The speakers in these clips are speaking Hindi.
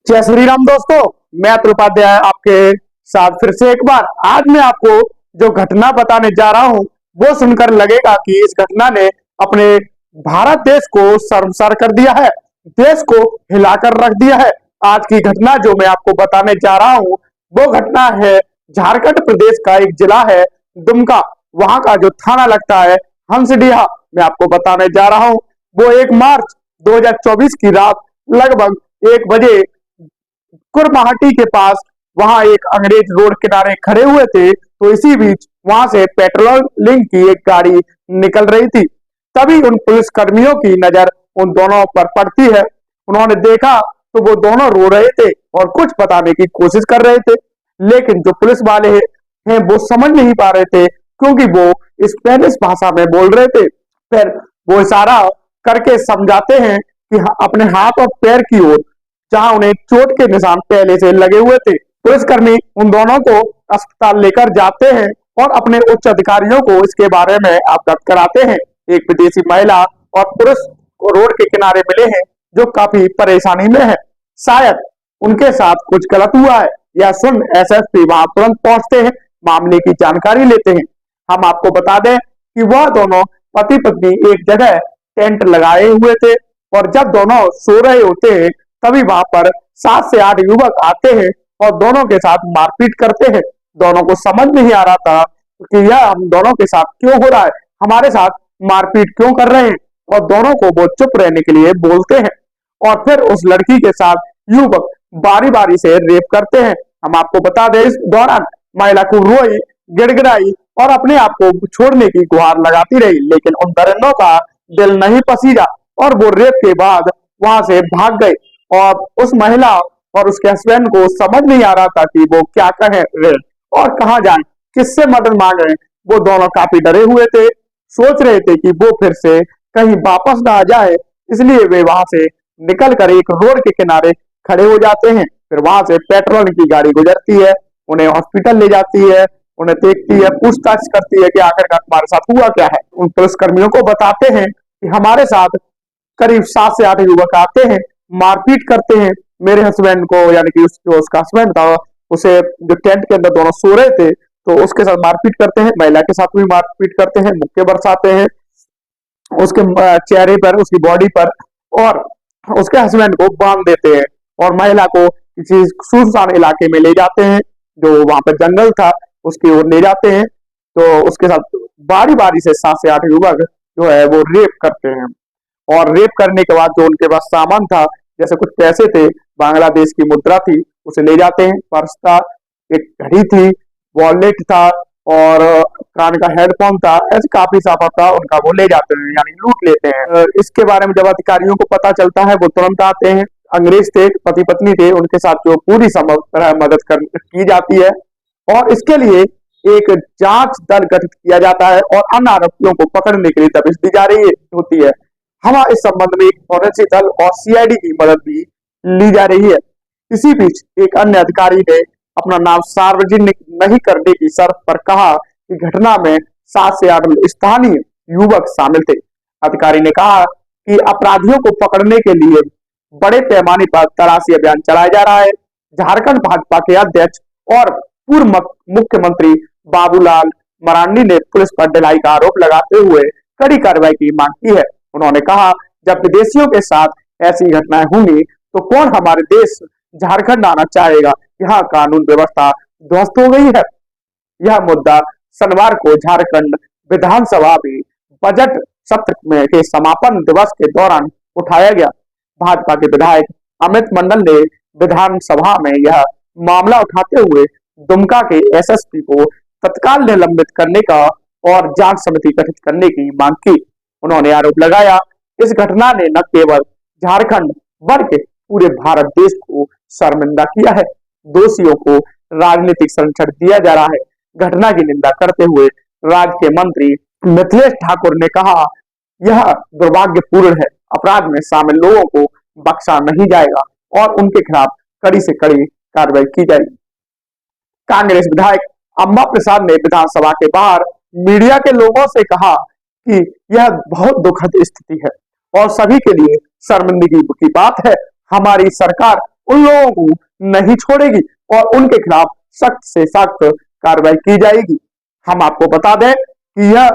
जय श्री राम दोस्तों। मैं अतुल उपाध्याय आपके साथ फिर से एक बार। आज मैं आपको जो घटना बताने जा रहा हूं वो सुनकर लगेगा कि इस घटना ने अपने भारत देश को शर्मसार कर दिया है, देश को हिलाकर रख दिया है। आज की घटना जो मैं आपको बताने जा रहा हूं वो घटना है झारखंड प्रदेश का एक जिला है दुमका। वहां का जो थाना लगता है हंसडीहा, मैं आपको बताने जा रहा हूं। वो 1 मार्च 2024 की रात लगभग 1 बजे कुरमाहटी के पास वहां एक अंग्रेज रोड किनारे खड़े हुए थे। तो इसी बीच वहां से पेट्रोलिंग की एक गाड़ी निकल रही थी। तभी उन पुलिस कर्मियों की नजर उन दोनों पर पड़ती है। उन्होंने देखा तो वो दोनों रो रहे थे और कुछ बताने की कोशिश कर रहे थे, लेकिन जो पुलिस वाले हैं वो समझ नहीं पा रहे थे क्योंकि वो स्पेनिश भाषा में बोल रहे थे। फिर वो इशारा करके समझाते हैं कि अपने हाथ और पैर की ओर, जहां उन्हें चोट के निशान पहले से लगे हुए थे। पुलिसकर्मी उन दोनों को अस्पताल लेकर जाते हैं और अपने उच्च अधिकारियों को इसके बारे में अवगत कराते हैं। एक विदेशी महिला और पुरुष को रोड के किनारे मिले हैं जो काफी परेशानी में है। शायद उनके साथ कुछ गलत हुआ है। यह सुन एसएसपी वहां तुरंत पहुंचते हैं, मामले की जानकारी लेते हैं। हम आपको बता दें कि वह दोनों पति पत्नी एक जगह टेंट लगाए हुए थे और जब दोनों सो रहे होते हैं तभी वहां पर 7 से 8 युवक आते हैं और दोनों के साथ मारपीट करते हैं। दोनों को समझ नहीं आ रहा था कि यह हम दोनों के साथ क्यों हो रहा है, हमारे साथ मारपीट क्यों कर रहे हैं, और दोनों को वो चुप रहने के लिए बोलते हैं। और फिर उस लड़की के साथ युवक बारी बारी से रेप करते हैं। हम आपको बता दें इस दौरान महिला को रोई, गिड़गिड़ाई और अपने आप को छोड़ने की गुहार लगाती रही, लेकिन उन दरिंदों का दिल नहीं पसीजा और वो रेप के बाद वहां से भाग गए। और उस महिला और उसके हस्बैंड को समझ नहीं आ रहा था कि वो क्या कहें और कहाँ जाएं, किससे मदद मांगे। वो दोनों काफी डरे हुए थे, सोच रहे थे कि वो फिर से कहीं वापस ना आ जाए, इसलिए वे वहां से निकल कर एक रोड के किनारे खड़े हो जाते हैं। फिर वहां से पेट्रोल की गाड़ी गुजरती है, उन्हें हॉस्पिटल ले जाती है, उन्हें देखती है, पूछताछ करती है कि आखिरकार तुम्हारे साथ हुआ क्या है। उन पुलिसकर्मियों को बताते हैं कि हमारे साथ करीब 7 से 8 युवक आते हैं, मारपीट करते हैं मेरे हस्बैंड को, यानी कि उसका हस्बैंड था, उसे जो टेंट के अंदर दोनों सो रहे थे तो उसके साथ मारपीट करते हैं, महिला के साथ भी मारपीट करते हैं, मुक्के बरसाते हैं उसके चेहरे पर, उसकी बॉडी पर, और उसके हस्बैंड को बांध देते हैं और महिला को किसी सुनसान इलाके में ले जाते हैं जो वहां पर जंगल था, उसकी ओर ले जाते हैं। तो उसके साथ बारी बारी से 7 से 8 युवक जो है वो रेप करते हैं। और रेप करने के बाद जो उनके पास सामान था, जैसे कुछ पैसे थे, बांग्लादेश की मुद्रा थी, उसे ले जाते हैं। पर्स था, एक घड़ी थी, वॉलेट था और कान का हेडफोन था, ऐसे काफी सामान था उनका, वो ले जाते हैं, यानी लूट लेते हैं। इसके बारे में जब अधिकारियों को पता चलता है वो तुरंत आते हैं। अंग्रेज थे, पति पत्नी थे, उनके साथ जो पूरी संभव मदद की जाती है और इसके लिए एक जांच दल गठित किया जाता है और अन्य आरोपियों को पकड़ने के लिए दबिश दी जा रही होती है। हम इस संबंध में फॉरेंसिक दल और सीआईडी की मदद भी ली जा रही है। इसी बीच एक अन्य अधिकारी ने अपना नाम सार्वजनिक नहीं करने की शर्त पर कहा कि घटना में 7 से 8 स्थानीय युवक शामिल थे। अधिकारी ने कहा कि अपराधियों को पकड़ने के लिए बड़े पैमाने पर तलाशी अभियान चलाया जा रहा है। झारखंड भाजपा के अध्यक्ष और पूर्व मुख्यमंत्री बाबूलाल मरांडी ने पुलिस पर ढिलाई का आरोप लगाते हुए कड़ी कार्रवाई की मांग की है। उन्होंने कहा, जब विदेशियों के साथ ऐसी घटनाएं होंगी तो कौन हमारे देश झारखंड आना चाहेगा। यहाँ कानून व्यवस्था ध्वस्त हो गई है। यह मुद्दा शनिवार को झारखंड विधानसभा में बजट सत्र में के समापन दिवस के दौरान उठाया गया। भाजपा के विधायक अमित मंडल ने विधानसभा में यह मामला उठाते हुए दुमका के एसएसपी को तत्काल निलंबित करने का और जांच समिति गठित करने की मांग की। उन्होंने आरोप लगाया, इस घटना ने न केवल झारखंड बल्कि पूरे भारत देश को शर्मिंदा किया है। दोषियों को राजनीतिक संरक्षण दिया जा रहा है। घटना की निंदा करते हुए राज्य के मंत्री मिथिलेश ठाकुर ने कहा, यह दुर्भाग्यपूर्ण है, अपराध में शामिल लोगों को बख्शा नहीं जाएगा और उनके खिलाफ कड़ी से कड़ी कार्रवाई की जाएगी। कांग्रेस विधायक अम्बा प्रसाद ने विधानसभा के बाहर मीडिया के लोगों से कहा कि यह बहुत दुखद स्थिति है और सभी के लिए शर्मिंदगी की बात है। हमारी सरकार उन लोगों को नहीं छोड़ेगी और उनके खिलाफ सख्त से सख्त कार्रवाई की जाएगी। हम आपको बता दें कि यह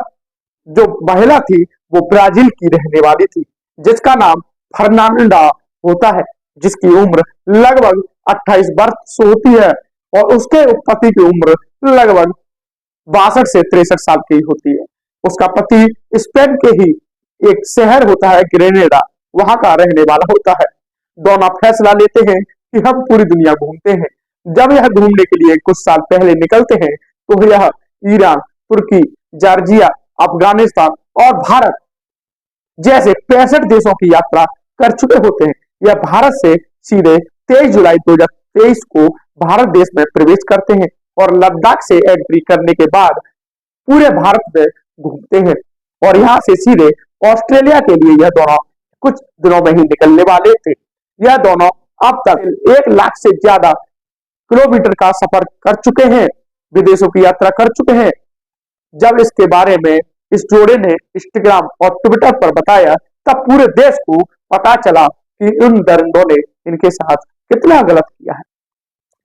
जो महिला थी वो ब्राजील की रहने वाली थी, जिसका नाम फर्नांडा होता है, जिसकी उम्र लगभग 28 वर्ष होती है और उसके पति की उम्र लगभग 62 से 63 साल की होती है। उसका पति स्पेन के ही एक शहर होता है ग्रेनेडा, वहां का रहने वाला होता है। दोनों फैसला लेते हैं कि हम पूरी दुनिया घूमते हैं। जब यह घूमने के लिए कुछ साल पहले निकलते हैं तो यह ईरान, तुर्की, जॉर्जिया, अफगानिस्तान और भारत जैसे 65 देशों की यात्रा कर चुके होते हैं। यह भारत से सीधे 23 जुलाई 2023 को भारत देश में प्रवेश करते हैं और लद्दाख से एंट्री करने के बाद पूरे भारत में घूमते हैं और यहाँ से सीधे ऑस्ट्रेलिया के लिए यह दोनों कुछ दिनों में ही निकलने वाले थे। यह दोनों अब तक 1 लाख से ज्यादा किलोमीटर का सफर कर चुके हैं, विदेशों की यात्रा कर चुके हैं। जब इसके बारे में इस जोड़े ने इंस्टाग्राम और ट्विटर पर बताया तब पूरे देश को पता चला कि इन दरिंदों ने इनके साथ कितना गलत किया है।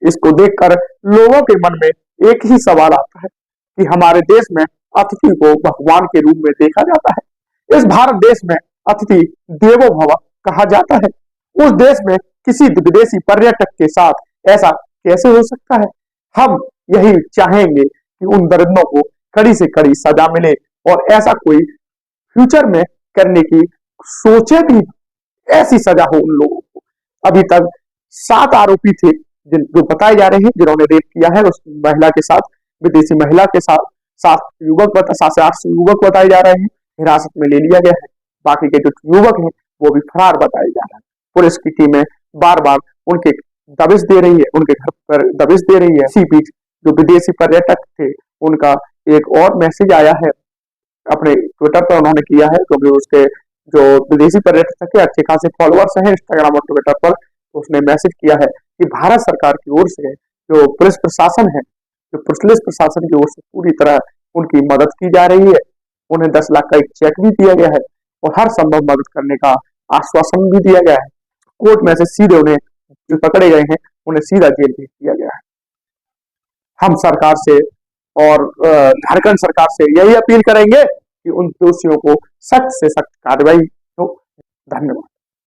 इसको देखकर लोगों के मन में एक ही सवाल आता है कि हमारे देश में अतिथि को भगवान के रूप में देखा जाता है। इस भारत देश में अतिथि देवो भव कहा जाता है। उस देश में किसी विदेशी पर्यटक के साथ ऐसा कैसे हो सकता है? हम यही चाहेंगे कि उन दरिंदों को कड़ी से कड़ी सजा मिले और ऐसा कोई फ्यूचर में करने की सोचे भी, ऐसी सजा हो उन लोगों को। अभी तक 7 आरोपी थे जो बताए जा रहे हैं जिन्होंने रेप किया है उस महिला के साथ, विदेशी महिला के साथ। 7 से 8 युवक बताए जा रहे हैं, हिरासत में ले लिया गया है। बाकी के जो युवक हैं वो भी फरार बताए जा रहे हैं। पुलिस की टीमें बार बार उनके दबिश दे रही है, उनके घर पर दबिश दे रही है। इसी बीच जो विदेशी पर्यटक थे उनका एक और मैसेज आया है, अपने ट्विटर पर उन्होंने किया है, क्योंकि उसके जो विदेशी पर्यटक थे अच्छे खासे फॉलोअर्स हैं इंस्टाग्राम और ट्विटर पर। उसने मैसेज किया है कि भारत सरकार की ओर से जो पुलिस प्रशासन है, जो पुलिस प्रशासन की ओर से पूरी तरह उनकी मदद की जा रही है। उन्हें 10 लाख का एक चेक भी दिया गया है और हर संभव मदद करने का आश्वासन भी दिया गया है। कोर्ट में से सीधे उन्हें जो पकड़े गए हैं उन्हें सीधा जेल भेज दिया गया है। हम सरकार से और झारखंड सरकार से यही अपील करेंगे कि उन दोषियों को सख्त से सख्त कार्रवाई हो। धन्यवाद।